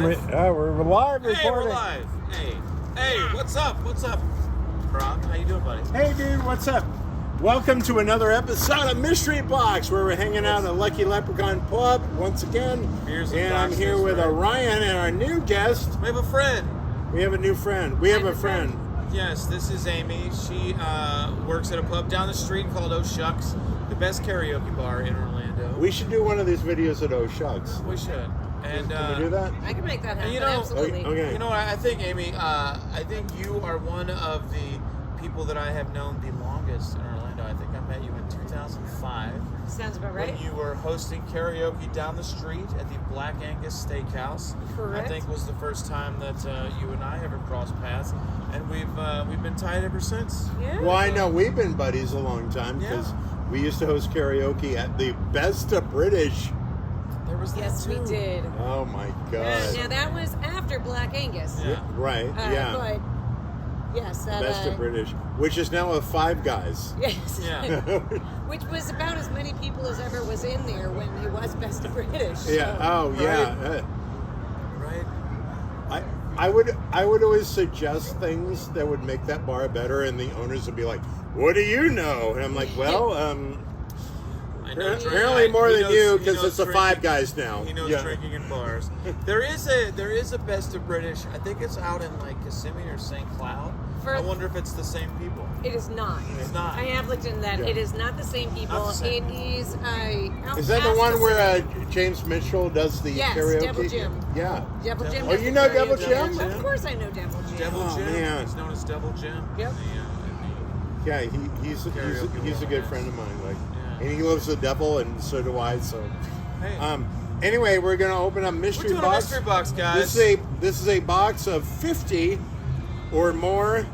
We're live recording. Hey, we're live. Hey, what's up? What's up, Rob? How you doing, buddy? Hey, dude, what's up? Welcome to another episode of Mystery Box, where we're hanging out at Lucky Leprechaun Pub once again. And I'm here with Ryan and our new guest. We have a friend. We have a new friend. We have a friend. Yes, this is Amy. She works at a pub down the street called Oh Shucks, the best karaoke bar in Orlando. We should do one of these videos at Oh Shucks. We should. And can we do that? I can make that happen. Absolutely. Okay. You know what? I think, Amy, I think you are one of the people that I have known the longest in Orlando. I think I met you in 2005. Sounds about right. When you were hosting karaoke down the street at the Black Angus Steakhouse. Correct. I think was the first time that you and I ever crossed paths, and we've been tight ever since. Yeah. Well, I know we've been buddies a long time because we used to host karaoke at the Best of British. There was that Yes, we too. did. Oh my God! Now that was after Black Angus. Yeah. Right? Yeah. But yes, that, Best of British, which is now a Five Guys. Yes. Yeah. Which was about as many people as ever was in there when it was Best of British. Yeah. So. Oh, yeah. Right. I would always suggest things that would make that bar better, and the owners would be like, "What do you know?" And I'm like, "Well, I know apparently more he than knows- you, he because knows it's a drinking. Five Guys now." He knows drinking in bars. There is a Best of British. I think it's out in like Kissimmee or St. Cloud. I wonder if it's the same people. It is not. It's not. I have looked into that. Yeah. It is not the same people. Not the same. It is Is that the one where James Mitchell does the Yes, karaoke? Devil Jim. Yeah. Devil Jim. Oh, does you the know karaoke. Devil Jim? Of course I know Devil Jim. Devil Oh, Jim. man. He's known as Devil Jim. Yep. Yeah, he's a good friend of mine. Like, and he loves the devil, and so do I. So, Hey. anyway, we're gonna open up mystery We're doing box. a mystery box, guys. This is a box of 50 or more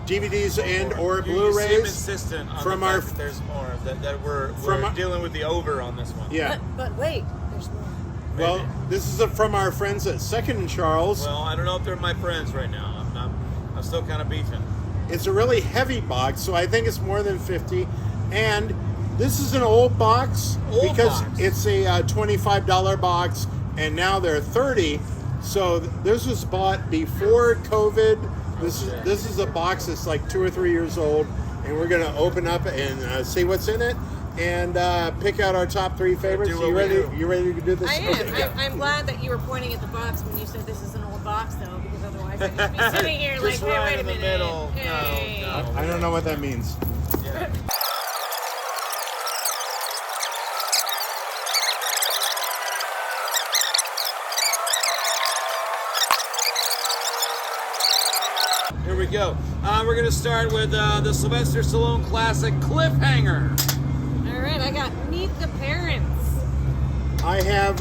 DVDs and or You seem Blu-rays insistent on from the our. fact that there's more. That we're From our- dealing with the over on this one. Yeah. But wait, there's more. Well, Maybe. this is from our friends at Second and Charles. Well, I don't know if they're my friends right now. I'm still kind of beefing. It's a really heavy box, so I think it's more than 50. And this is an old box because it's a $25 box, and now they're 30. So this was bought before COVID. This is a box that's like 2 or 3 years old, and we're gonna open up and see what's in it and pick out our top 3 favorites. Do what You we ready? do. You ready to do this? I am. Okay, yeah. I'm glad that you were pointing at the box when you said this is an old box, though, because otherwise I'd just be sitting here like, Just wait, right wait a in the minute. middle. Hey. No. I don't know what that means. Yeah. Here we go. We're going to start with the Sylvester Stallone classic Cliffhanger. All right, I got Meet the Parents. I have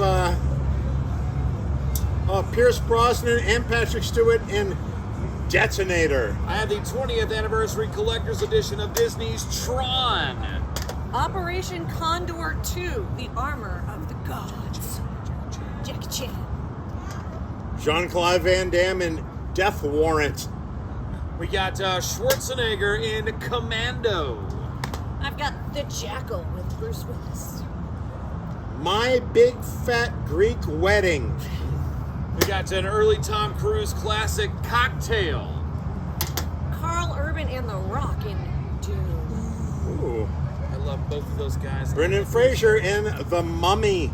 Pierce Brosnan and Patrick Stewart in Detonator. I have the 20th anniversary collector's edition of Disney's Tron. Operation Condor 2, The Armor of the Gods. Jackie Chan. Jean-Claude Van Damme in Death Warrant. We got Schwarzenegger in Commando. I've got The Jackal with Bruce Willis. My Big Fat Greek Wedding. We got an early Tom Cruise classic, Cocktail. Carl Urban and The Rock in Dune. Ooh. I love both of those guys. Brendan Fraser in The Mummy.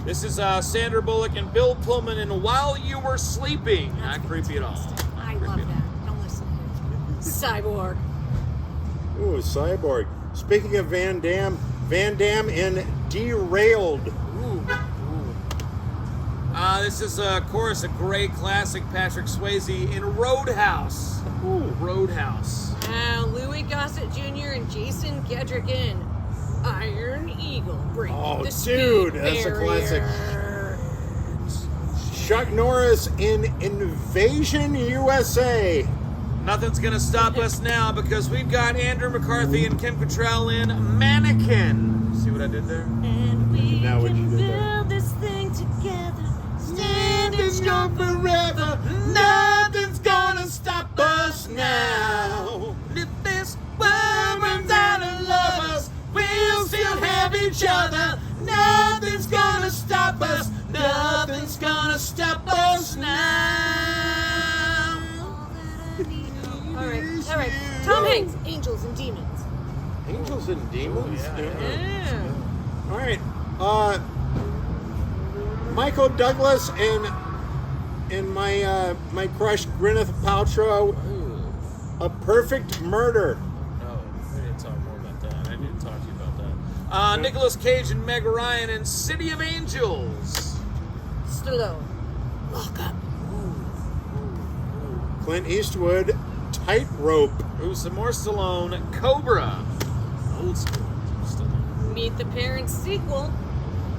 This is Sandra Bullock and Bill Pullman in While You Were Sleeping. That's Not creepy at all. fantastic. I Creepy love at all. that. Don't listen to it. Cyborg. Ooh, Cyborg. Speaking of Van Damme in Derailed. Ooh. This is, of course, a great classic, Patrick Swayze in Roadhouse. Ooh, Roadhouse. Louis Gossett Jr. and Jason Gedrick in Iron Eagle. Break Oh, the dude, speed that's a classic. barrier. Chuck Norris in Invasion USA. Nothing's going to stop us now because we've got Andrew McCarthy and Kim Cattrall in Mannequin. See what I did there? And we Now what can you did there. build this thing together. Standing strong forever. Nothing's gonna stop us now. If this world runs out of lovers, we'll still have each other. Nothing's gonna stop us. Nothing's gonna Mine's Angels and Demons. Angels and Demons? Yeah. All right. Michael Douglas and my crush Gwyneth Paltrow, A Perfect Murder. No, we didn't talk more about that. I didn't talk to you about that. Nicolas Cage and Meg Ryan in City of Angels. Stallone. Lock up. Clint Eastwood, Tightrope. Ooh, some more Stallone. Cobra. Old school Stallone. Meet the Parents sequel.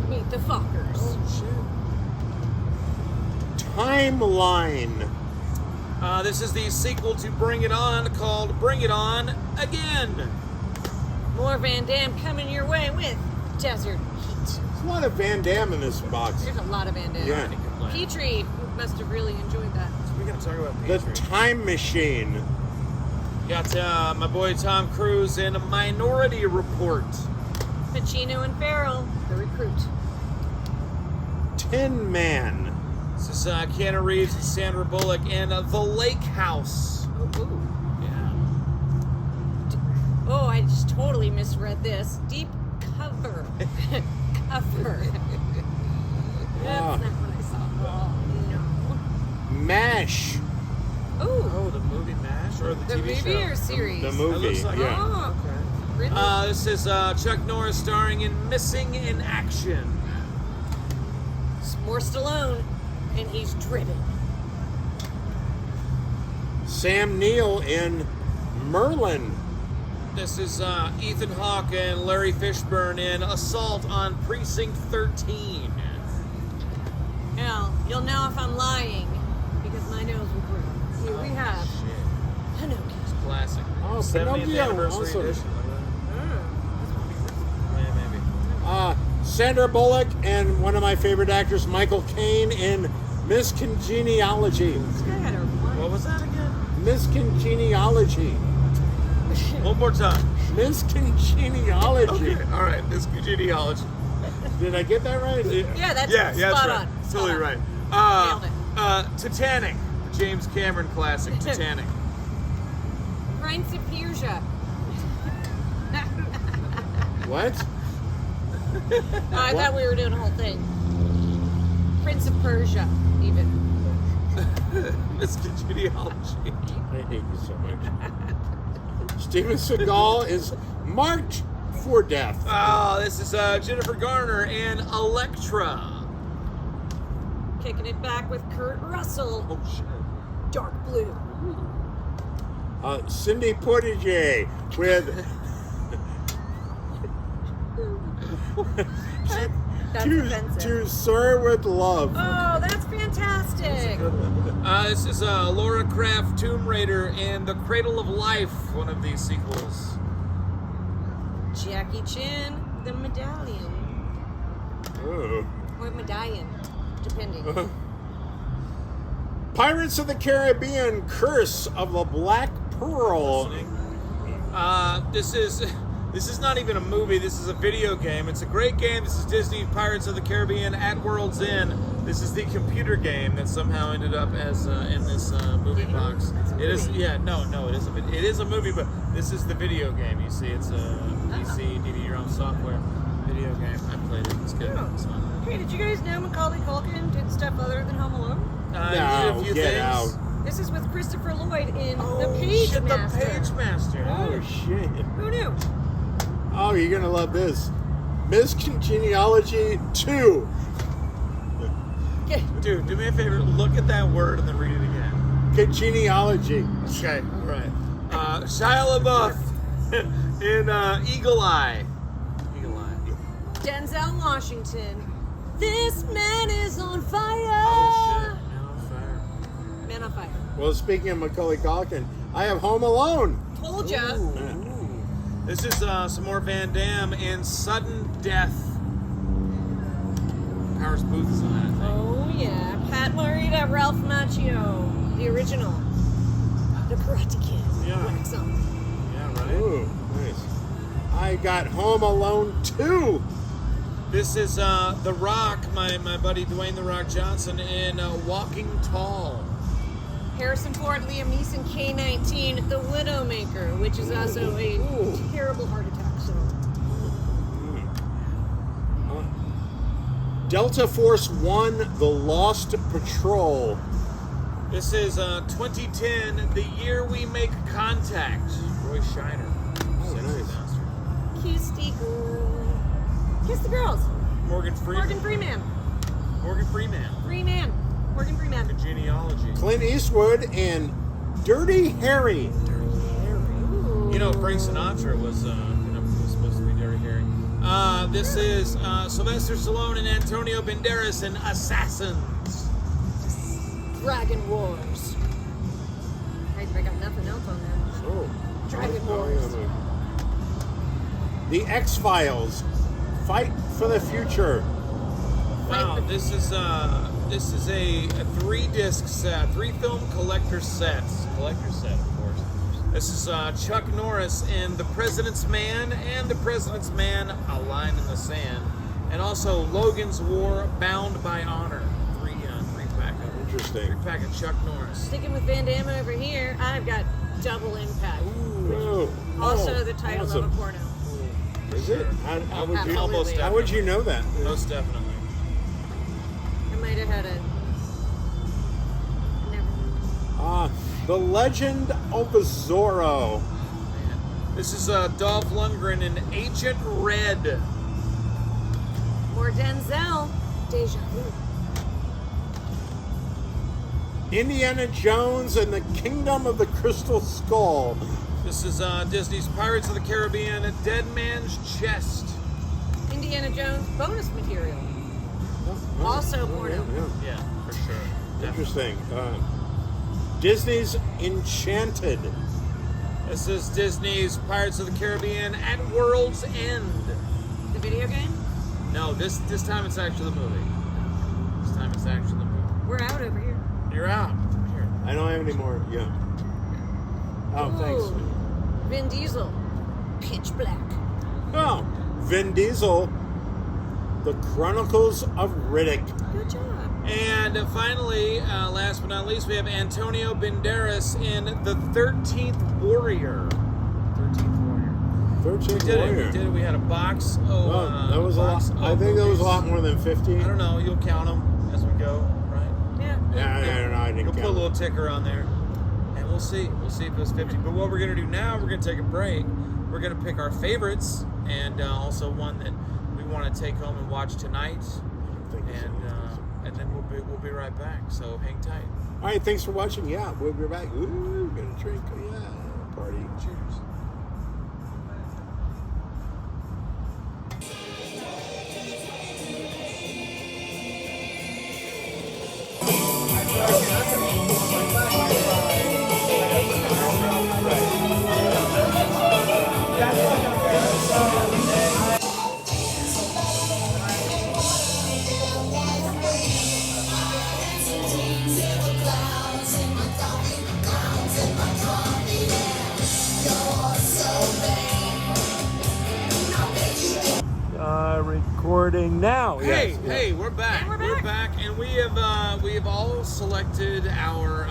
Meet the Fuckers. Oh, shit. Timeline. This is the sequel to Bring It On called Bring It On Again. More Van Damme coming your way with Desert Heat. There's a lot of Van Damme in this box. There's a lot of Van Damme. Yeah. Petrie must have really enjoyed that. We're going to talk about The Petrie. Time Machine. Got my boy Tom Cruise in Minority Report. Pacino and Farrell, The Recruit. Tin Man. This is Keanu Reeves and Sandra Bullock in The Lake House. Ooh. Yeah. Oh, I just totally misread this. Deep cover. Cover. Ah. That's not what I saw. Oh, MASH. no. Ooh. Oh, the movie MASH or the The TV movie show? or series? The It movie. looks like Yeah. Oh, really? This is Chuck Norris starring in Missing in Action. More Stallone, and he's driven. Sam Neill in Merlin. This is Ethan Hawke and Larry Fishburne in Assault on Precinct 13. Now, you'll know if I'm lying, because my nose will grow. Here we have Shit. Pinocchio. Classic. Oh, 70th Pinocchio, anniversary awesome. edition. Yeah, maybe. Sandra Bullock and one of my favorite actors, Michael Caine, in Miss Congeniality. This guy had a What was that again? Miss Congeniality. One more time. Miss Congeniality. Okay, all right. This genealogy. Did I get that right? Yeah, that's Yeah, spot that's on. right. Spot Totally on. right. Nailed Titanic, the James Cameron classic, Titanic. Prince of Persia. What? I thought we were doing a whole thing. Prince of Persia, even. This genealogy. I hate you so much. Steven Seagal is marked for death. Oh, this is Jennifer Garner and Elektra. Kicking it back with Kurt Russell. Oh shit. Dark blue. Cindy Poitier with That's offensive. to Sir with Love. Oh, that's fantastic. This is Laura Croft Tomb Raider and The Cradle of Life, one of these sequels. Jackie Chan, the medallion. Oh. Or medallion, depending. Pirates of the Caribbean, Curse of the Black Pearl. This is not even a movie. This is a video game. It's a great game. This is Disney Pirates of the Caribbean at World's End. This is the computer game that somehow ended up as in this movie box. It is, yeah, no, it is a movie, but this is the video game. You see, it's a PC, DVD-ROM software video game. I played it. It's good. It's fun. Hey, did you guys know Macaulay Culkin did stuff other than Home Alone? He did a few get things. out. This is with Christopher Lloyd in Oh, The Page shit, Master. The Page Master. Oh, shit. Who knew? Oh, you're going to love this. Miss Congeniality 2. Okay. Dude, do me a favor. Look at that word and then read it again. Congeniality. Okay, all right. Shia LaBeouf in Eagle Eye. Eagle Eye. Denzel Washington. This man is on fire. Oh shit! Man on fire. Man on fire. Well, speaking of Macaulay Culkin, I have Home Alone. Told ya. Ooh. This is some more Van Damme in Sudden Death. Powers Booth is on that, I think. Oh yeah. Pat Morita, Ralph Macchio. The original. The Karate Kid. Yeah. Wax on. Yeah, right. Ooh, nice. I got Home Alone 2. This is The Rock, my buddy Dwayne The Rock Johnson in Walking Tall. Harrison Ford, Liam Neeson, K-19, The Widowmaker, which is also a terrible heart attack song. Delta Force One: The Lost Patrol. This is 2010, the year we make contact. Roy Scheider. Oh, Sexy nice. bastard. Kiss the girl. Kiss the girls. Morgan Freeman. Morgan Freeman. Morgan Freeman. Freeman. Morgan Freeman. The genealogy. Clint Eastwood and Dirty Harry. Ooh. You know, Frank Sinatra was supposed to be Dirty Harry. This is Sylvester Stallone and Antonio Banderas in Assassins. Dragon Wars. I got nothing else on that. Oh. Dragon Wars. The X-Files. Fight for the Future. Wow, this is a 3-disc set, 3-film collector set, of course. This is Chuck Norris in The President's Man and The President's Man: A Line in the Sand, and also Logan's War: Bound by Honor. Three-pack Interesting. of Chuck Norris. Sticking with Van Damme over here, I've got Double Impact. Oh, Also the title awesome. of a porno. Is it? How would you? Absolutely. How would you know that? Most definitely. I might have had a... Never. The Legend of Zorro. This is Dolph Lundgren in Agent Red. More Denzel. Deja Vu. Indiana Jones and the Kingdom of the Crystal Skull. This is Disney's Pirates of the Caribbean: A Dead Man's Chest. Indiana Jones bonus material. Also porno. Yeah, for sure. Definitely. Interesting. Disney's Enchanted. This is Disney's Pirates of the Caribbean: At World's End. The video game? No, this time it's actually the movie. This time it's actually the movie. We're out over here. You're out. Here. I don't have any more. Yeah. Oh, thanks. Ooh. Vin Diesel. Pitch Black. Oh, Vin Diesel. The Chronicles of Riddick. Good job. And finally, last but not least, we have Antonio Banderas in The 13th Warrior. 13th Warrior. 13th We did Warrior. it. We did it. We had a box. That was a lot. box of I think that was a lot movies. more than 50. I don't know. You'll count them as we go, right? Yeah. Yeah, I don't know. I didn't You'll put a count. little ticker on there, and we'll see. We'll see if it was 50. But what we're going to do now, we're going to take a break. We're going to pick our favorites, and also one that we want to take home and watch tonight. And then we'll be right back. So hang tight. All right, thanks for watching. Yeah, we'll be back. Ooh, gonna drink. Yeah, party. Cheers. Recording now. Hey, Yes. hey, we're back. And we're back. And we have all selected our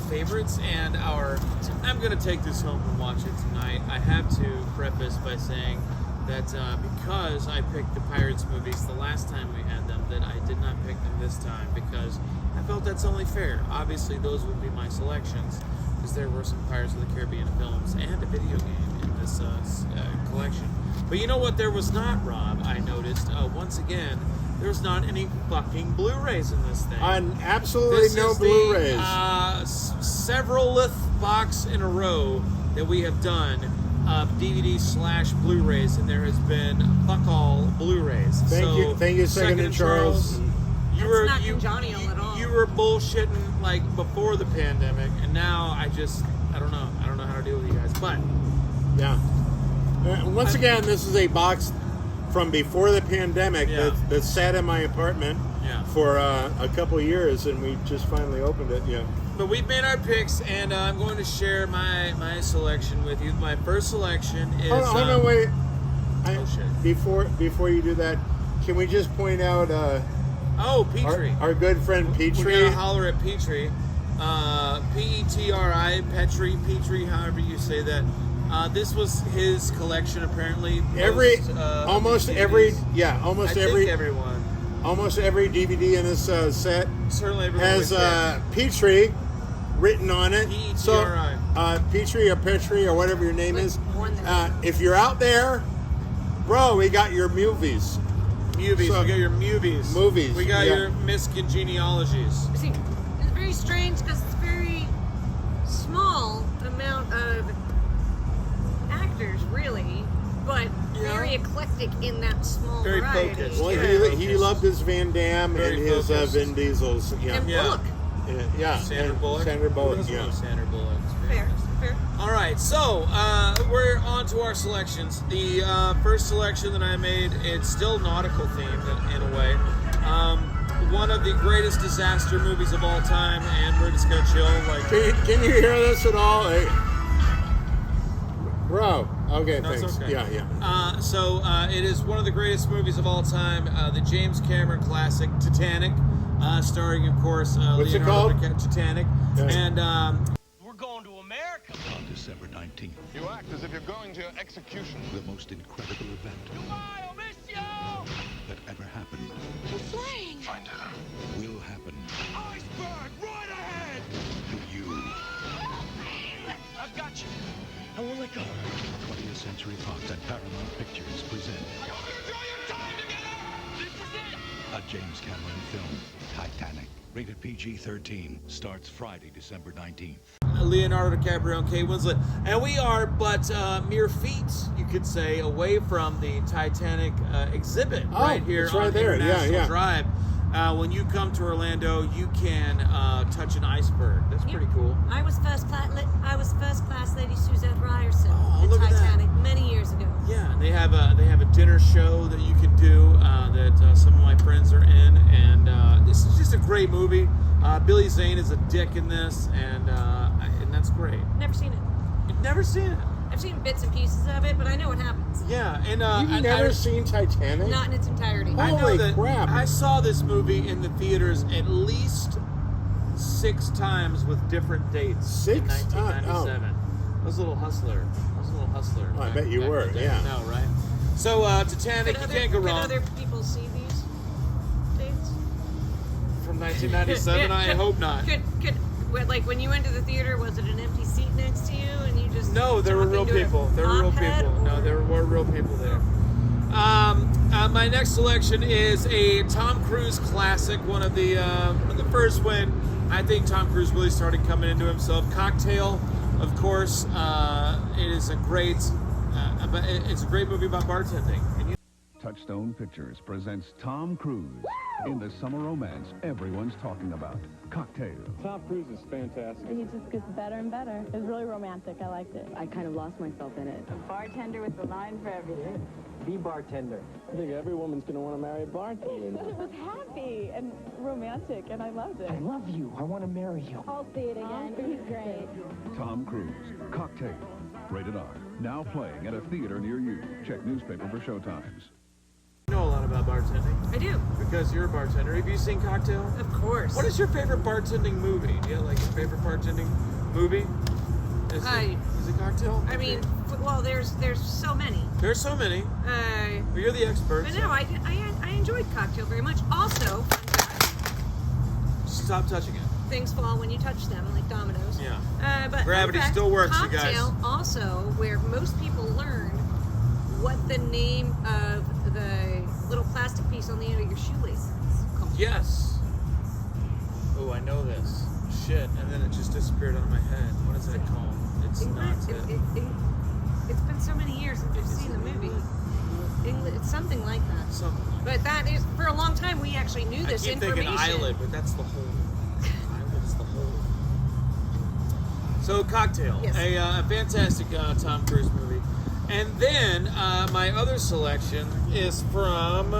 favorites and our. I'm gonna take this home and watch it tonight. I have to preface by saying that because I picked the Pirates movies the last time we had them, that I did not pick them this time because I felt that's only fair. Obviously, those would be my selections because there were some Pirates of the Caribbean films and a video game in this collection. But you know what? There was not, Rob. I noticed once again. There's not any fucking Blu-rays in this thing. Absolutely This no is Blu-rays. the severalth box in a row that we have done of DVD/Blu-rays, and there has been fuck all Bluebrays. Thank you, Second and Charles. That's not congenial at all. You were bullshitting like before the pandemic, and now I don't know. I don't know how to deal with you guys. But Yeah. Once again, this is a box from before the pandemic Yeah. that sat in my apartment Yeah. for a couple of years, and we just finally opened it. Yeah. But we've made our picks, and I'm going to share my selection with you. My first selection is. Hold on, wait. shit. Before you do that, can we just point out Oh, Petrie. our good friend We're Petrie? gonna holler at Petrie. Petri, however you say that. This was his collection, apparently. Almost every everyone. Almost every DVD in this set Certainly everyone has Petri written on it. P-E-T-R-I. So, Petri or Petri or whatever your name is. If you're out there, bro, we got your movies. We got your movies. We got your miscongeniologies. See, it's very strange because it's a very small amount of actors, really, but very eclectic in that small Very variety. focused. Well, he loved his Van Damme and his Vin Diesels. Yeah. And Bullock. Yeah. Sandra Bullock. Sandra Bullock, Who doesn't yeah. love Sandra Bullock? Fair. All right, so we're on to our selections. The first selection that I made, it's still nautical themed in a way. One of the greatest disaster movies of all time, and we're just gonna chill. Can you hear this at all? Hey. Bro. Okay, No, thanks. it's okay. Yeah. So it is one of the greatest movies of all time, the James Cameron classic Titanic, starring, of course, What's it Leonardo called? DiCaprio. Titanic, and We're going to America. On December 19th, You act as if you're going to your execution. the most incredible event Goodbye, I'll miss you. that ever happened We're flying. Find her. will happen Iceberg, right ahead. to you. I've got you. I won't let go. 20th Century Fox and Paramount Pictures present This is it. a James Cameron film, Titanic. Rated PG-13. Starts Friday, December 19th. Leonardo DiCaprio and Kate Winslet, and we are but mere feet, you could say, away from the Titanic exhibit right here it's right on there. International Yeah. Drive. When you come to Orlando, you can touch an iceberg. That's pretty cool. I was first class Lady Suzette Ryerson in look at that. Titanic many years ago. Yeah, and they have a dinner show that you can do that some of my friends are in, and this is just a great movie. Billy Zane is a dick in this, and that's great. Never seen it. You've never seen it? I've seen bits and pieces of it, but I know what happens. Yeah, and You've never seen Titanic? Not in its entirety. I know Holy that crap. I saw this movie in the theaters at least 6 times with different dates. 6 in times? 1997. I was a little hustler. Oh, I bet you were, in the day. yeah. No, right? So Titanic, you can't go wrong. Could other people see these dates? From 1997, I hope not. Like when you went to the theater, was it an empty seat next to you, and you just No, there were real talking to a people. There were real moped, people. No, or- there were real people there. My next selection is a Tom Cruise classic, one of the first when I think Tom Cruise really started coming into himself. Cocktail, of course. It is a great, it's a great movie about bartending. And Touchstone Pictures presents Tom Cruise in the summer romance everyone's talking about, Cocktail. Tom Cruise is fantastic. He just gets better and better. It was really romantic. I liked it. I kind of lost myself in it. A bartender with the line for everything. The bartender. I think every woman's going to want to marry a bartender. But it was happy and romantic, and I loved it. I love you. I want to marry you. I'll see it again. He's great. Tom Cruise, Cocktail. Rated R. Now playing at a theater near you. Check newspaper for showtimes. you know a lot about bartending I do, because you're a bartender. Have you seen Cocktail? of course. What is your favorite bartending movie? Do you have like your favorite bartending movie? Is it Cocktail? I mean, well, there's so many. There's so many. But you're the expert. But so no, I enjoyed Cocktail very much. Also, fun fact, stop touching it. things fall when you touch them, like dominoes. Yeah. But Gravity fun fact, still works, you guys. Cocktail also, where most people learned what the name of the little plastic piece on the end of your shoelace is called. Yes. Oh, I know this. Shit, and then it just disappeared out of my head. What is that called? It's not It's been so many years since I've seen the movie. It's something like that. something. But that is, for a long time, we actually knew I this keep information. thinking eyelid, but that's the whole. Eyelid is the whole. So Cocktail, Yes. a fantastic Tom Cruise movie, and then my other selection is from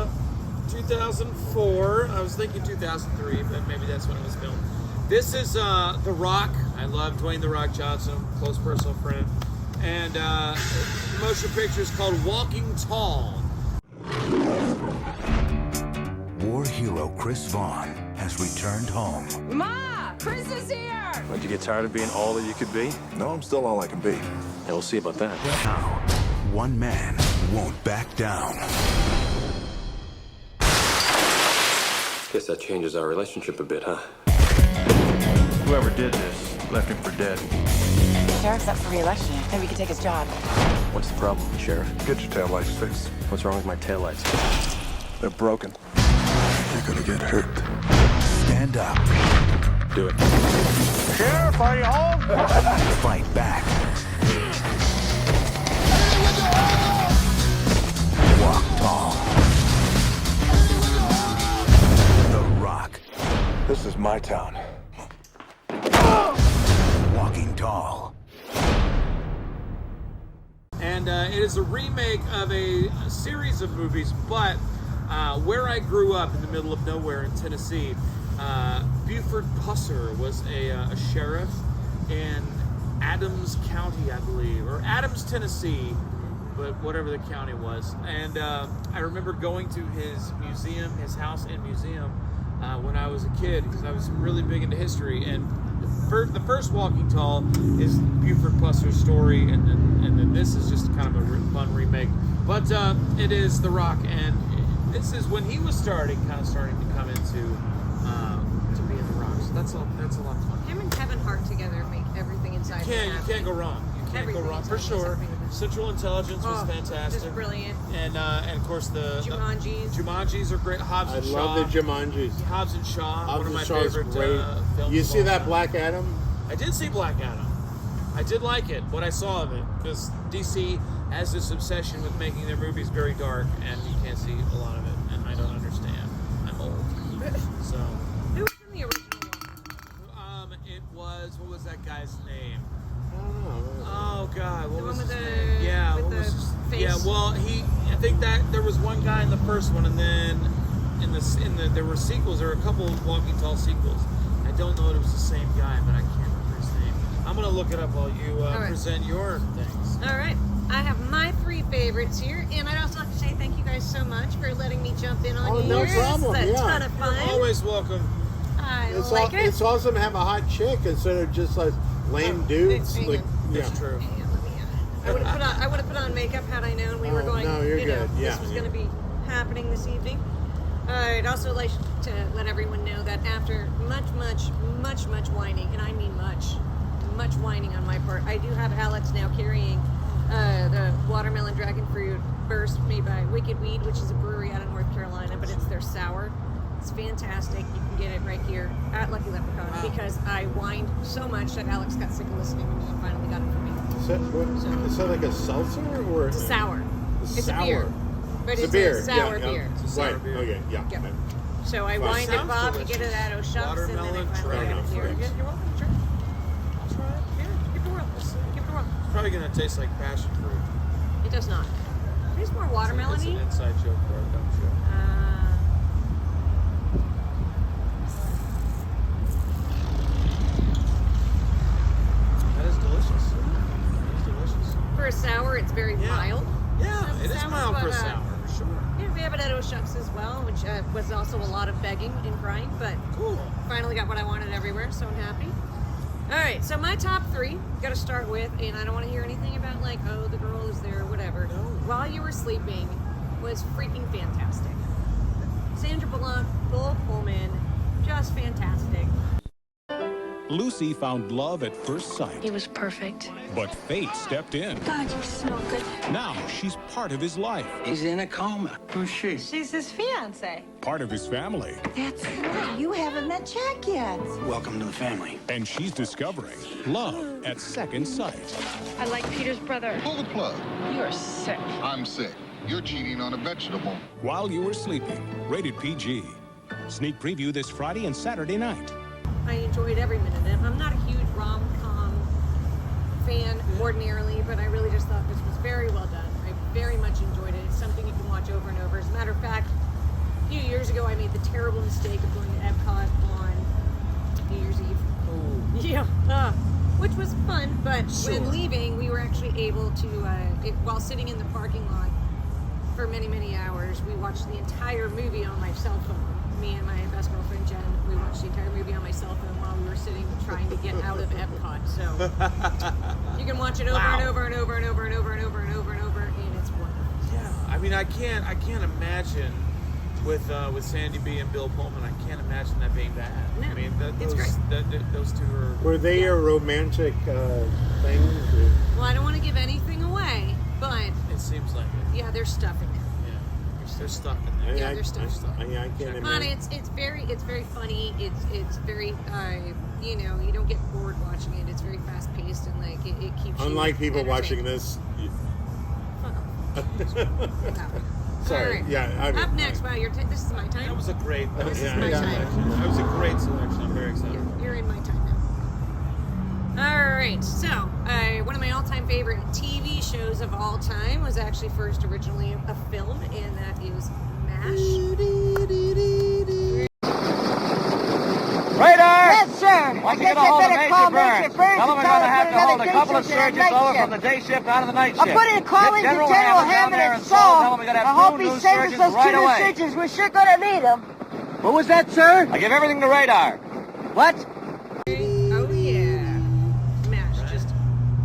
2004. I was thinking 2003, but maybe that's when it was filmed. This is The Rock. I love Dwayne The Rock Johnson, close personal friend, and the motion picture is called Walking Tall. War hero Chris Vaughn has returned home. Ma! Chris is here! Did you get tired of being all that you could be? No, I'm still all I can be. Yeah, we'll see about that. Now, one man won't back down. Guess that changes our relationship a bit, huh? Whoever did this left him for dead. Sheriff's up for re-election. Maybe we could take his job. What's the problem, Sheriff? Get your taillights fixed. What's wrong with my taillights? They're broken. You're gonna get hurt. Stand up. Do it. Sheriff, are you home? Fight back. Walk tall. The Rock. This is my town. Walking Tall. And it is a remake of a series of movies, but where I grew up in the middle of nowhere in Tennessee, Buford Pusser was a sheriff in Adams County, I believe, or Adams, Tennessee, but whatever the county was. And I remember going to his museum, his house and museum, when I was a kid, because I was really big into history. And the first Walking Tall is Buford Pusser's story, and then this is just kind of a fun remake. But it is The Rock, and this is when he was starting to come into to being The Rock. So that's a lot of fun. Him and Kevin Hart together make everything inside. You can't go wrong. You can't go wrong for sure. Central Intelligence was fantastic. Just brilliant. And of course the Jumanjis are great. Hobbs and Shaw. I love the Jumanjis. Hobbs and Shaw, one of my favorite films. You see that Black Adam? I did see Black Adam. I did like it, what I saw of it, because DC has this obsession with making their movies very dark, and you can't see a lot of it, and I don't understand. I'm old. So. Who was in the original one? It was, what was that guy's name? I don't know. Oh God, what was his the, name? Yeah, with what the was his, face? yeah. Well, I think that there was one guy in the first one, and then there were sequels. There were a couple of Walking Tall sequels. I don't know if it was the same guy, but I can't remember his name. I'm gonna look it up while you present your things. All right. I have my 3 favorites here, and I'd also like to say thank you guys so much for letting me jump in on yours. No problem. It's a ton of fun. You're always welcome. It's awesome to have a hot chick instead of just like lame dudes. That's true. I would have put on makeup had I known we were going. No, you're good. This was going to be happening this evening. I'd also like to let everyone know that after much whining, and I mean much whining on my part, I do have Alex now carrying the watermelon dragon fruit burst made by Wicked Weed, which is a brewery out of North Carolina, but it's their sour. It's fantastic. You can get it right here at Lucky Leprechaun because I whined so much that Alex got sick of listening to me and finally got it for me. Is that like a seltzer or? It's a sour. It's sour. a beer. But it's beer. a sour beer. It's a sour beer. Okay, yeah. Yep. So I whined at Bob to get it at O'Shucks, and then I finally got it here. You're welcome. Sure. I'll try it. Here, give it a whirl. Give it a whirl. It's probably gonna taste like passion fruit. It does not. It's more watermelon-y. It's an inside joke for a dumb joke. That is delicious. For a sour, it's very mild. Yeah, it is mild for a sour, for sure. Yeah, we have it at O'Shucks as well, which was also a lot of begging and crying, but cool. Finally got what I wanted everywhere, so I'm happy. All right, so my top 3, got to start with, and I don't want to hear anything about like, oh, the girl is there, whatever. No. While You Were Sleeping was freaking fantastic. Sandra Bullock, Bull Pullman, just fantastic. Lucy found love at first sight. He was perfect. But fate stepped in. God, you smell good. Now she's part of his life. He's in a coma. Who's she? She's his fiance. Part of his family. That's right. You haven't met Jack yet. Welcome to the family. And she's discovering love at second sight. I like Peter's brother. Pull the plug. You are sick. I'm sick. You're cheating on a vegetable. While You Were Sleeping, rated PG. Sneak preview this Friday and Saturday night. I enjoyed every minute of it. I'm not a huge rom-com fan ordinarily, but I really just thought this was very well done. I very much enjoyed it. It's something you can watch over and over. As a matter of fact, a few years ago, I made the terrible mistake of going to Epcot on New Year's Eve. Oh. Yeah, which was fun, but Sure. when leaving, we were actually able to, while sitting in the parking lot for many hours, we watched the entire movie on my cell phone. me and my best girlfriend Jen, we watched the entire movie on my cell phone while we were sitting trying to get out of Epcot. So you can watch it over and over and over and over and over and over and over and over, and it's wonderful. Yeah, I mean, I can't imagine with Sandy B and Bill Pullman. I can't imagine that being bad. No, I mean, it's great. Those two are. Were they a romantic thing? Well, I don't want to give anything away, but It seems like it. yeah, there's stuff in there. Yeah, there's stuff in there. Yeah, there's stuff. I can't But imagine. it's very funny. It's very you know, you don't get bored watching it. It's very fast paced and like it keeps. Unlike you people watching entertained. this. Wow. Sorry. All right. Yeah. Up next, wow, this is my time. That was a great. This is my time. That was a great selection. I'm very excited. You're in my time now. All right, so one of my all-time favorite TV shows of all time was actually first originally a film, and that is MASH. Radar! Yes, sir. Why don't you I get a hold of better Major call Burns? Major Burns Tell him we're and going to tell have him to hold a another couple day of shift and a surgeons night over shift. from the day shift down to the night I'll shift. put in calling Get to General down Hammond there and Tell him Saul. we're going to I have hope two he new saves us surgeons those right two away. decisions. We're sure going to need them. What was that, sir? I give everything to Radar. What? Oh yeah, MASH, just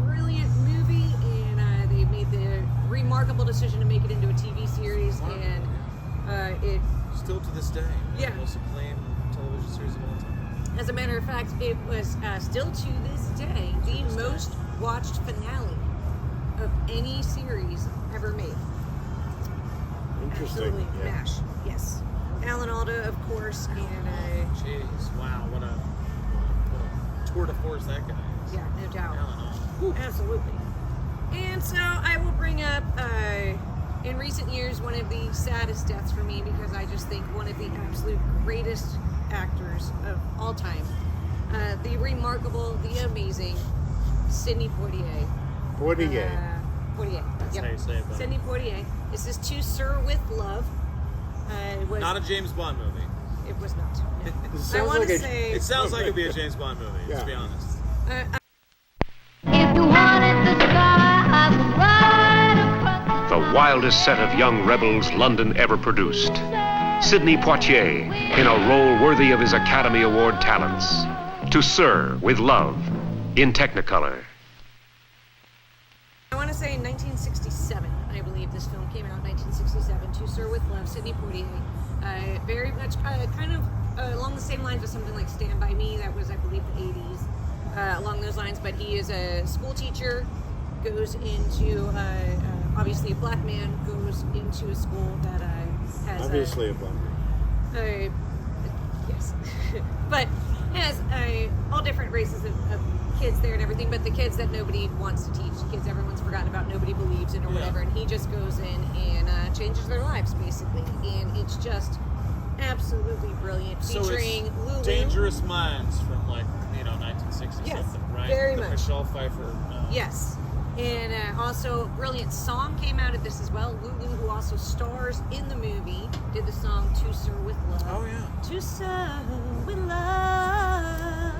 brilliant movie, and they made the remarkable decision to make it into a TV series, and it. Still to this day. Yeah. Most acclaimed television series of all time. As a matter of fact, it was still to this day the most watched finale of any series ever made. Interesting. Absolutely, Yeah. MASH. Yes, Alan Alda, of course, and Jeez, wow, what a tour de force that guy is. yeah, no doubt, Alan Alda. absolutely. And so I will bring up, in recent years, one of the saddest deaths for me because I just think one of the absolute greatest actors of all time, the remarkable, the amazing Sidney Poitier. Poitier. Poitier. That's how you say it, buddy. Sidney Poitier. This is To Sir with Love. It was Not a James Bond movie. It was not. No. It I sounds want like to a- say. It sounds like it'd be a James Bond movie, let's Yeah. be honest. If you wanted the sky, I would ride across The wildest set of young rebels London ever produced. Sidney Poitier in a role worthy of his Academy Award talents. To Sir with Love in Technicolor. I want to say in 1967, I believe this film came out. 1967. To Sir with Love, Sidney Poitier. Very much kind of along the same lines of something like Stand By Me. That was, I believe, the 80s. Along those lines, but he is a school teacher. Goes into obviously a black man goes into a school that has Obviously a black man. yes, but has all different races of kids there and everything. But the kids that nobody wants to teach, the kids everyone's forgotten about, nobody believes in or whatever, and he just goes in and changes their lives basically, and it's just absolutely brilliant. So Featuring it's Lulu. Dangerous Minds from 1960 Yes, something, right? very The much. Michelle Pfeiffer. Yes. And also, brilliant song came out of this as well. Lulu, who also stars in the movie, did the song To Sir with Love. Oh, yeah. To Sir with Love.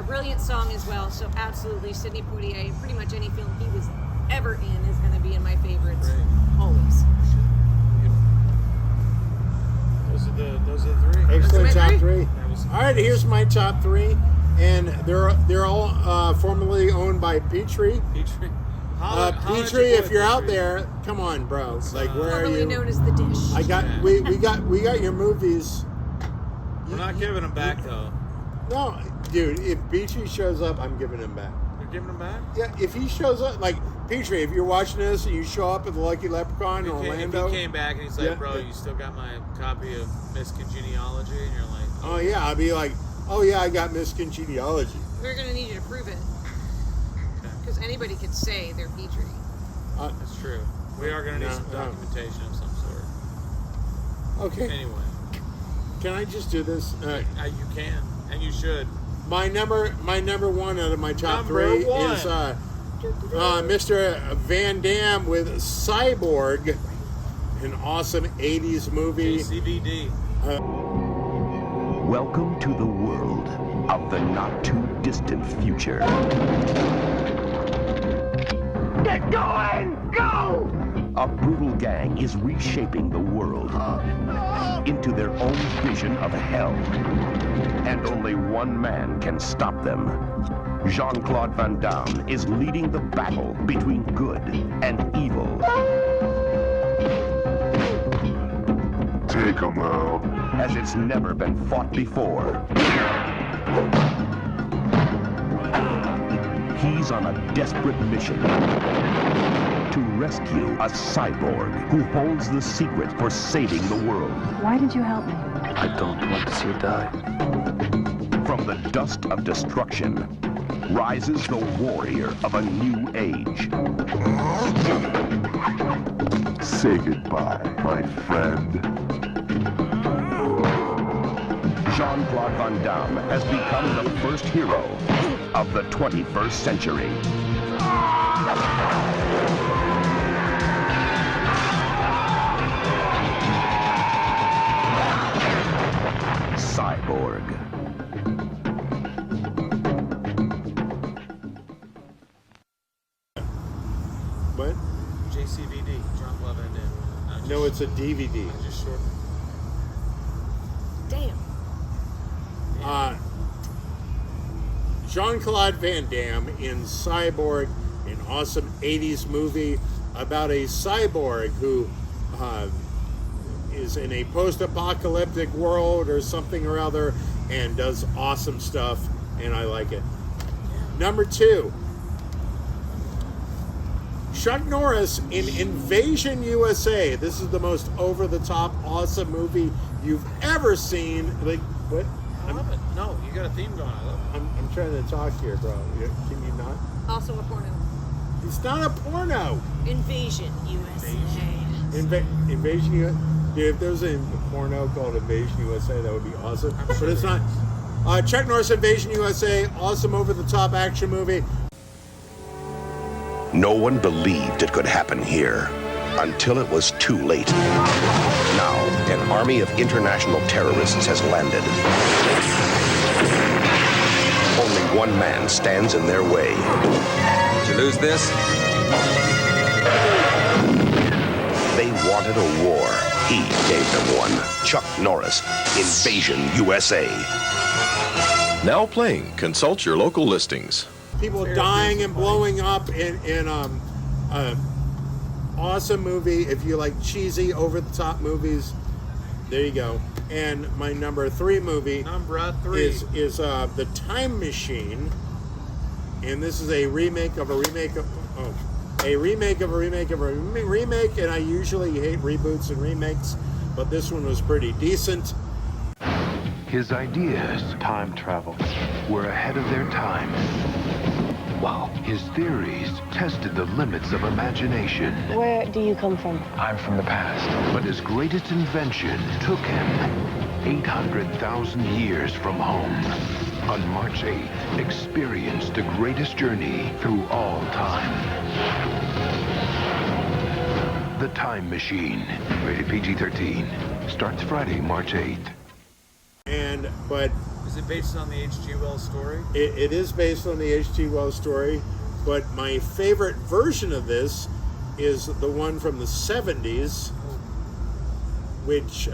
Brilliant song as well. So absolutely, Sidney Poitier, pretty much any film he was ever in is going to be in my favorites. Great. Always. Those are the three. Excellent That's my top three. three. All right, here's my top three, and they're all formerly owned by Petrie. Petrie. Petrie, if you're out there, come on, bro. Like, where are Formerly you? known as The Dish. I got we got your movies. We're not giving them back though. No, dude. If Petrie shows up, I'm giving him back. You're giving them back? Yeah, if he shows up, like Petrie, if you're watching this and you show up at the Lucky Leprechaun in Orlando, If he came back and he's like, Yeah. bro, you still got my copy of Miss Congeniality? And you're like, oh yeah, I'd be like, oh yeah, I got Miss Congeniality. We're going to need you to prove it. Because anybody could say they're Petrie. That's true. We are going to need some documentation of some sort. Okay. Anyway. Can I just do this? You can, and you should. My number one out of my top Number three one. is Mr. Van Damme with Cyborg, an awesome 80s movie. CVD. Welcome to the world of the not-too-distant future. Get going! Go! a brutal gang is reshaping the world into their own vision of hell. And only one man can stop them. Jean-Claude Van Damme is leading the battle between good and evil. Take him out. As it's never been fought before. He's on a desperate mission to rescue a cyborg who holds the secret for saving the world. Why did you help me? I don't want to see you die. From the dust of destruction rises the warrior of a new age. Say goodbye, my friend. Jean-Claude Van Damme has become the first hero of the 21st century. Cyborg. What? JCVD, Jean-Claude Van Damme. No, it's a DVD. Just short. Damn. Jean-Claude Van Damme in Cyborg, an awesome 80s movie about a cyborg who is in a post-apocalyptic world or something or other and does awesome stuff, and I like it. Number 2, Chuck Norris in Invasion USA. This is the most over-the-top awesome movie you've ever seen. Like, what? I love it. No, you got a theme going. I love it. I'm trying to talk here, bro. Can you not? Also a porno. It's not a porno. Invasion USA. Invasion USA. Dude, if there's a porno called Invasion USA, that would be awesome. But it's not. Chuck Norris Invasion USA, awesome over-the-top action movie. No one believed it could happen here until it was too late. Now, an army of international terrorists has landed. Only one man stands in their way. Did you lose this? They wanted a war. He gave them one. Chuck Norris, Invasion USA. Now playing. Consult your local listings. People dying and blowing up in awesome movie. If you like cheesy, over-the-top movies, there you go. And my number 3 movie is The Time Machine, and this is a remake of a remake of a remake of a remake of a remake. And I usually hate reboots and remakes, but this one was pretty decent. His ideas, time travel, were ahead of their time. Wow. His theories tested the limits of imagination. Where do you come from? I'm from the past. But his greatest invention took him 800,000 years from home. On March 8th, experience the greatest journey through all time. The Time Machine, rated PG-13, starts Friday, March 8th. But is it based on the H.G. Wells story? It is based on the H.G. Wells story, but my favorite version of this is the one from the 70s, which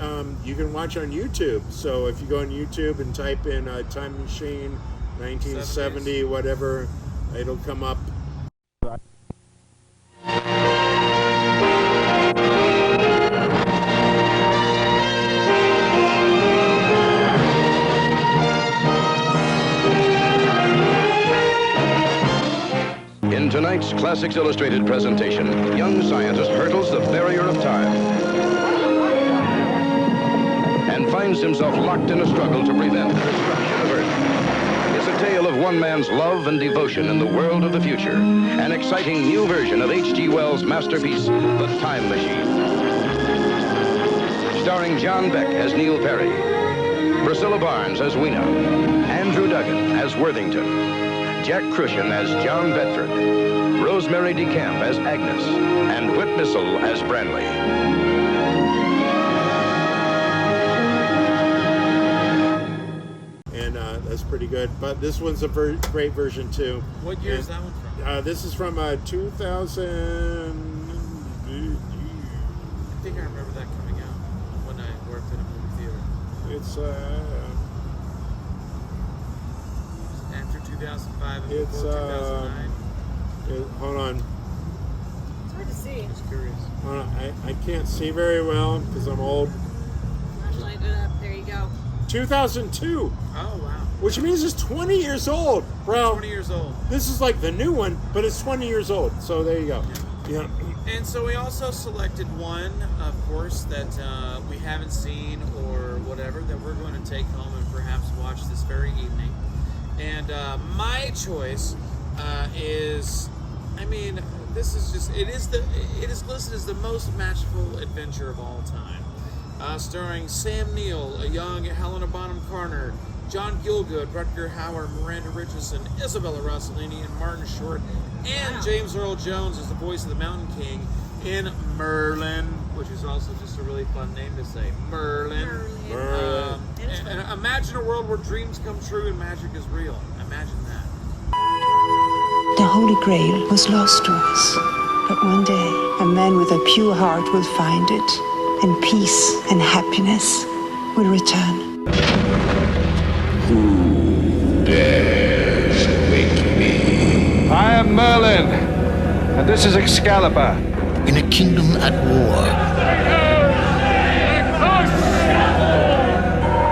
you can watch on YouTube. So if you go on YouTube and type in Time Machine 1970, 70s. Whatever, it'll come up. In tonight's Classics Illustrated presentation, young scientist hurdles the barrier of time and finds himself locked in a struggle to prevent the destruction of Earth. It's a tale of one man's love and devotion in the world of the future. An exciting new version of H.G. Wells' masterpiece, The Time Machine. Starring John Beck as Neil Perry, Priscilla Barnes as Weena, Andrew Duggan as Worthington, Jack Crucian as John Bedford, Rosemary DeCamp as Agnes, and Whit Bissell as Branley. And that's pretty good. But this one's a great version too. What year is that one from? This is from 2000. think I remember that coming out when I worked in a movie theater. It's after 2005 and it's before 2009. Hold on. It's hard to see. Just curious. Hold on. I can't see very well because I'm old. Light it up. There you go. 2002. Oh wow. Which means it's 20 years old, bro. 20 years old. This is like the new one, but it's 20 years old. So there you go. Yeah. And so we also selected one, of course, that we haven't seen or whatever that we're going to take home and perhaps watch this very evening. And my choice is, I mean, this is just it is listed as the most magical adventure of all time. Starring Sam Neill, a young Helena Bonham Carter, John Gielgud, Rutger Hauer, Miranda Richardson, Isabella Rossellini, and Martin Short, and James Earl Jones as the voice of the Mountain King in Merlin, which is also just a really fun name to say. Merlin. And imagine a world where dreams come true and magic is real. Imagine that. The Holy Grail was lost to us. But one day, a man with a pure heart will find it, and peace and happiness will return. Who dares wake me? I am Merlin, and this is Excalibur. In a kingdom at war,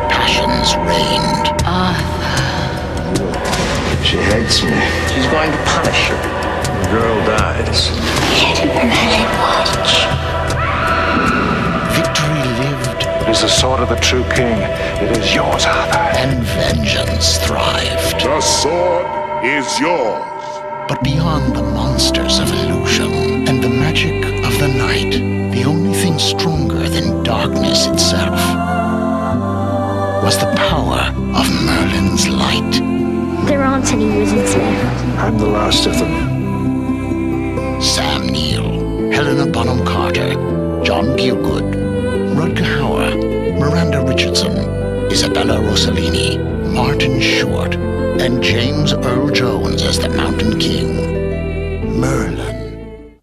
passions reigned. She hates me. She's going to punish you. The girl dies. Merlin watch. Victory lived. It is the sword of the true king. It is yours, Arthur. And vengeance thrived. The sword is yours. But beyond the monsters of illusion and the magic of the night, the only thing stronger than darkness itself was the power of Merlin's light. There aren't any wizards left. I'm the last of them. Sam Neill, Helena Bonham Carter, John Gielgud, Rutger Hauer, Miranda Richardson, Isabella Rossellini, Martin Short, and James Earl Jones as the Mountain King. Merlin.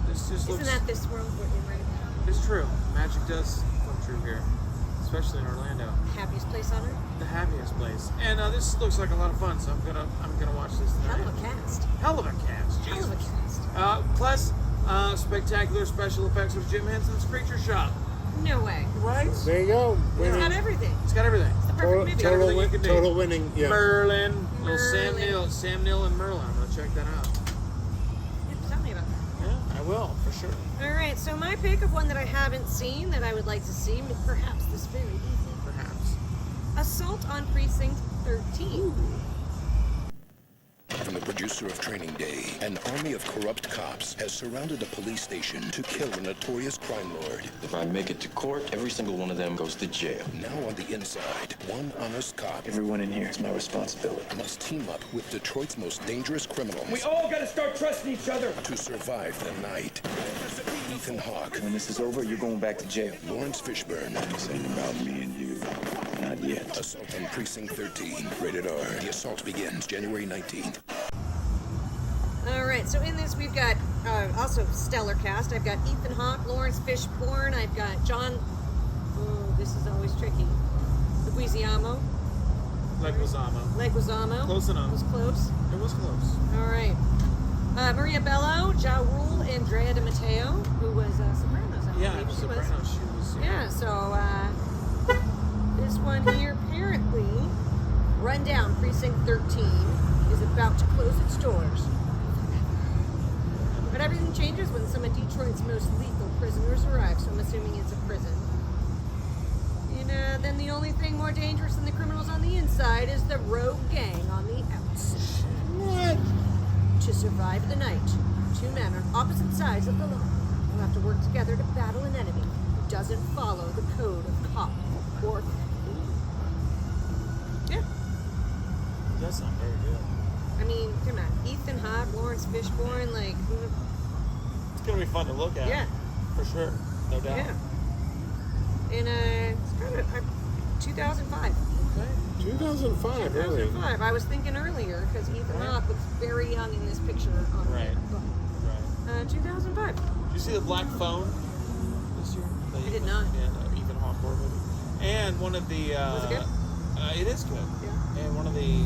This just looks... Isn't that this world we're in right now? It's true. Magic does come true here, especially in Orlando. Happiest place on earth? The happiest place. And this looks like a lot of fun, so I'm gonna watch this tonight. Hell of a cast. Hell of a cast. Hell of a cast. Plus, spectacular special effects of Jim Henson's Creature Shop. No way. Right? There you go. It's got everything. It's got everything. It's the perfect movie. Total winning. Yeah. Merlin. Little Sam Neill and Merlin. I'm gonna check that out. Yeah, tell me about that. Yeah, I will, for sure. All right, so my pick of one that I haven't seen that I would like to see, perhaps this very evening. Perhaps. Assault on Precinct 13. Ooh. From the producer of Training Day, an army of corrupt cops has surrounded a police station to kill a notorious crime lord. If I make it to court, every single one of them goes to jail. Now on the inside, one honest cop, Everyone in here is my responsibility. must team up with Detroit's most dangerous criminals We all gotta start trusting each other. to survive the night. Ethan Hawke, When this is over, you're going back to jail. Lawrence Fishburne. This ain't about me and you. Not yet. Assault on Precinct 13. Rated R. The assault begins January 19th. All right, so in this we've got also stellar cast. I've got Ethan Hawke, Lawrence Fishburne. I've got John. Oh, this is always tricky. Leguizamo. Leguizamo. Close enough. It was close. It was close. All right. Maria Bello, Ja Rule, and Drea De Matteo, who was Sopranos. I believe she Sopranos. was. She was. Yeah, so this one here, apparently, Rundown Precinct 13 is about to close its doors. But everything changes when some of Detroit's most lethal prisoners arrive, so I'm assuming it's a prison. And then the only thing more dangerous than the criminals on the inside is the rogue gang on the outside. What? To survive the night, two men on opposite sides of the law will have to work together to battle an enemy who doesn't follow the code of cop or yeah. It does sound very good. I mean, come on. Ethan Hawke, Lawrence Fishburne, like... It's going to be fun to look at. Yeah. For sure. No doubt. Yeah. And it's kind of 2005. Okay. 2005, really? 2005. I was thinking earlier, because Ethan Hawke looks very young in this picture. On Right. 2005. Did you see the Black Phone this year? I did not. Yeah, the Ethan Hawke horror movie. And one of the... Was it good? It is good. Yeah. And one of the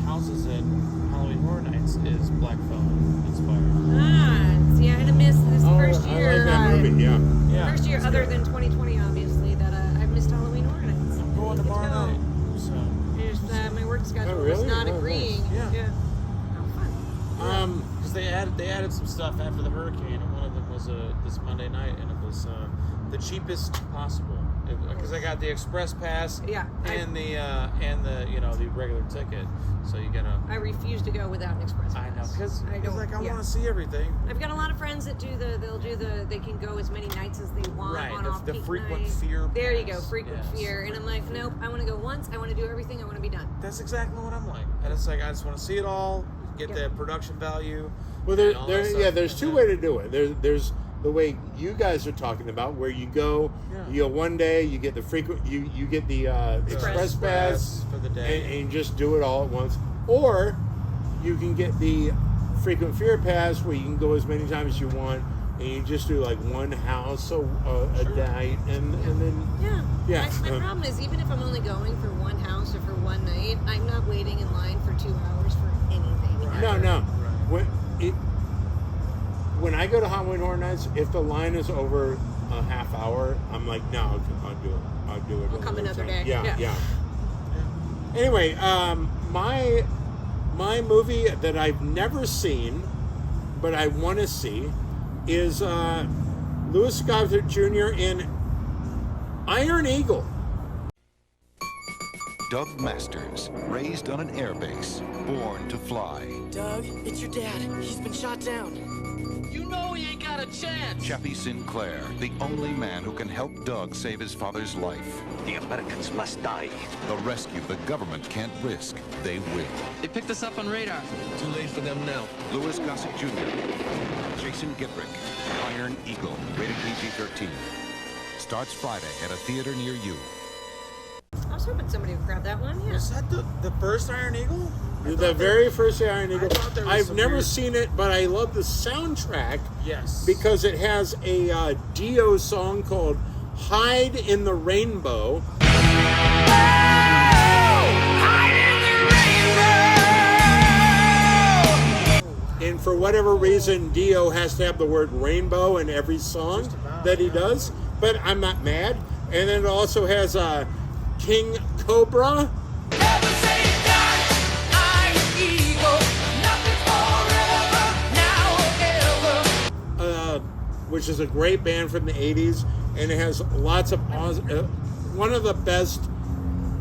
houses at Halloween Horror Nights is Black Phone inspired. See, I had to miss this first year. I like that movie, yeah. First year, other than 2020, obviously, that I've missed Halloween Horror Nights. I'm going tomorrow night. So. Just, my work schedule was really? not Oh, agreeing. nice. Yeah. Because they added some stuff after the hurricane, and one of them was this Monday night, and it was the cheapest possible. Because I got the express pass, and the regular ticket, so you gotta. I refuse to go without an express pass. I know, because I yeah. want to see everything. I've got a lot of friends that they can go as many nights as they want on the off-peak frequent night. fear. There you go, pass. frequent fear, and I'm like, nope. I want to go once. I want to do everything. I want to be done. That's exactly what I'm like, and it's like I just want to see it all, get the production value. Well, there's two ways to do it. There's the way you guys are talking about, where you go, one day, you get the frequent, you get the express pass for the day, and you just do it all at once. Or you can get the frequent fear pass, where you can go as many times as you want, and you just do like one house a night, and then My problem is, even if I'm only going for one house or for one night, I'm not waiting in line for 2 hours for anything. No. When I go to Halloween Horror Nights, if the line is over a half hour, I'm like, no, I'll do it. I'll come another day. Yeah. Anyway, my movie that I've never seen, but I want to see, is Louis Gossett Jr. in Iron Eagle. Doug Masters, raised on an airbase, born to fly. Doug, it's your dad. He's been shot down. You know he ain't got a chance. Chappie Sinclair, the only man who can help Doug save his father's life. The Americans must die. The rescue the government can't risk, they will. They picked us up on radar. Too late for them now. Louis Gossett Jr., Jason Gitrick, Iron Eagle, rated PG-13. Starts Friday at a theater near you. I was hoping somebody would grab that one. Yeah. Was that the first Iron Eagle? The very first Iron Eagle. I've never seen it, but I love the soundtrack. Yes. Because it has a Dio song called "Hide in the Rainbow." And for whatever reason, Dio has to have the word rainbow in every song that he does. But I'm not mad. And then it also has King Cobra. Which is a great band from the 80s, and it has lots of one of the best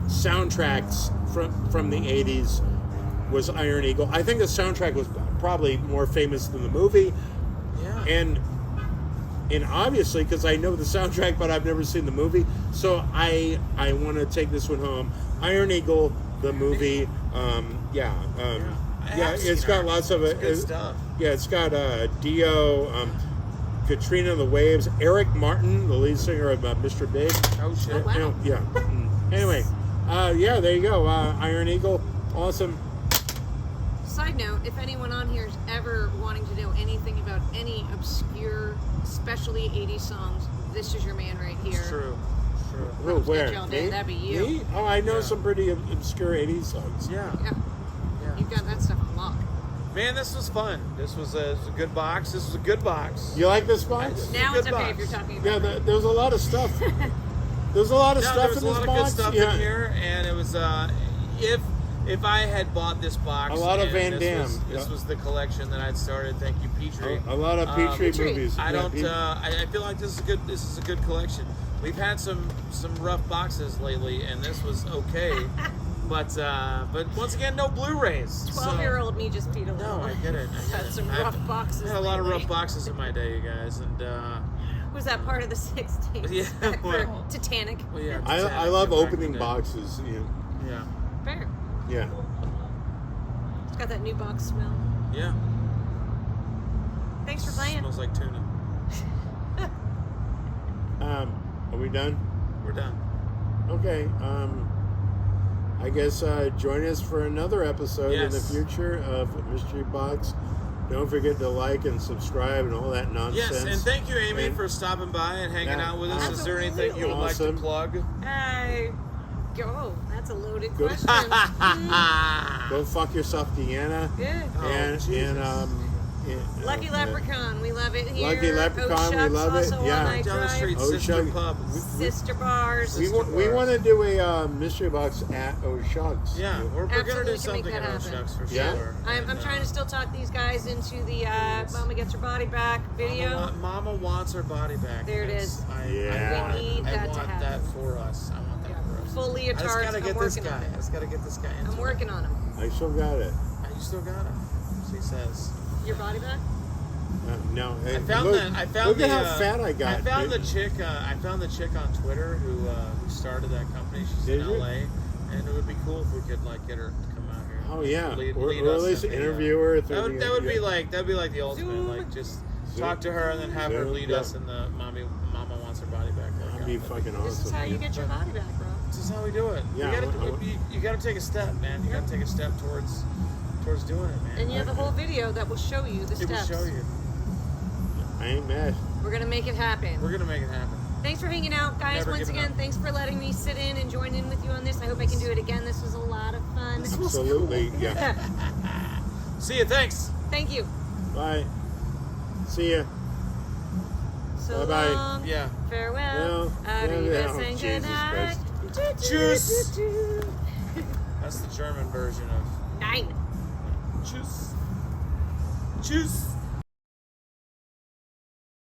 soundtracks from the 80s was Iron Eagle. I think the soundtrack was probably more famous than the movie. Yeah. And obviously, because I know the soundtrack, but I've never seen the movie, so I want to take this one home. Iron Eagle, the movie. It's got lots of it. Good stuff. Yeah, it's got Dio, Katrina and the Waves, Eric Martin, the lead singer of Mr. Big. Oh shit! Wow. Yeah. Anyway, there you go. Iron Eagle, awesome. Side note, if anyone on here is ever wanting to know anything about any obscure, especially 80s songs, this is your man right here. It's true. Oh, where? That'd be you. Me? Oh, I know some pretty obscure 80s songs. Yeah. You've got that stuff on lock. Man, this was fun. This was a good box. This was a good box. You like this box? Now it's okay if you're talking about it. There's a lot of stuff. There's a lot of stuff in this box. There was a lot of good stuff in here, and it was if I had bought this box, a lot of Van Damme. This was the collection that I'd started. Thank you, Petrie. A lot of Petrie movies. I don't. I feel like this is a good collection. We've had some rough boxes lately, and this was okay. But once again, no Blu-rays. 12-year-old me just peed a little. No, I get it. Had some rough boxes. I had a lot of rough boxes in my day, you guys, and. Was that part of the 60s? Yeah. For Titanic. Well, yeah, I love opening boxes. Yeah. Fair. Yeah. It's got that new box smell. Yeah. Thanks for playing. Smells like tuna. Are we done? We're done. Okay. I guess join us for another episode in the future of Mystery Box Don't forget to like and subscribe and all that nonsense. Yes, and thank you, Amy, for stopping by and hanging out with us. Is there anything you would like to plug? That's a loaded question. Go fuck yourself, Deanna. Yeah. Lucky Leprechaun, we love it here. Lucky Leprechaun, we love it. Yeah. Down the street, Sister Pub. Sister Bars. We want to do a mystery box at O'Shucks. Yeah, we're going to do something at O'Shucks for sure. I'm trying to still talk these guys into the Mama Gets Her Body Back video. Mama wants her body back. There it is. We need that to happen. That for us. I want that for us. Full leotards. I just got to get this guy. On it. I just got to get this guy into I'm working on him. I still got it. You still got it. She says. Your body back? No. I found look at how fat I got. I found the chick. I found the chick on Twitter who started that company. She's in LA, and it would be cool if we could get her to come out here. Oh yeah, lead or us at least interview her. That would be like the ultimate. Just talk to her and then have her lead us in the Mama Wants Her Body Back workout. That'd be fucking awesome. This is how you get your body back, bro. This is how we do it. Yeah, you got to take a step, man. You got to take a step towards doing it, man. And you have a whole video that will show you the steps. It will show you. I ain't mad. We're gonna make it happen. We're gonna make it happen. Thanks for hanging out, guys. Once again, thanks for letting me sit in and join in with you on this. I hope I can do it again. This was a lot of fun. Absolutely, yeah. See you. Thanks. Thank you. Bye. See ya. So bye. long. Yeah. Farewell. And good night. Tschüss. That's the German version of 9. Tschüss. Tschüss.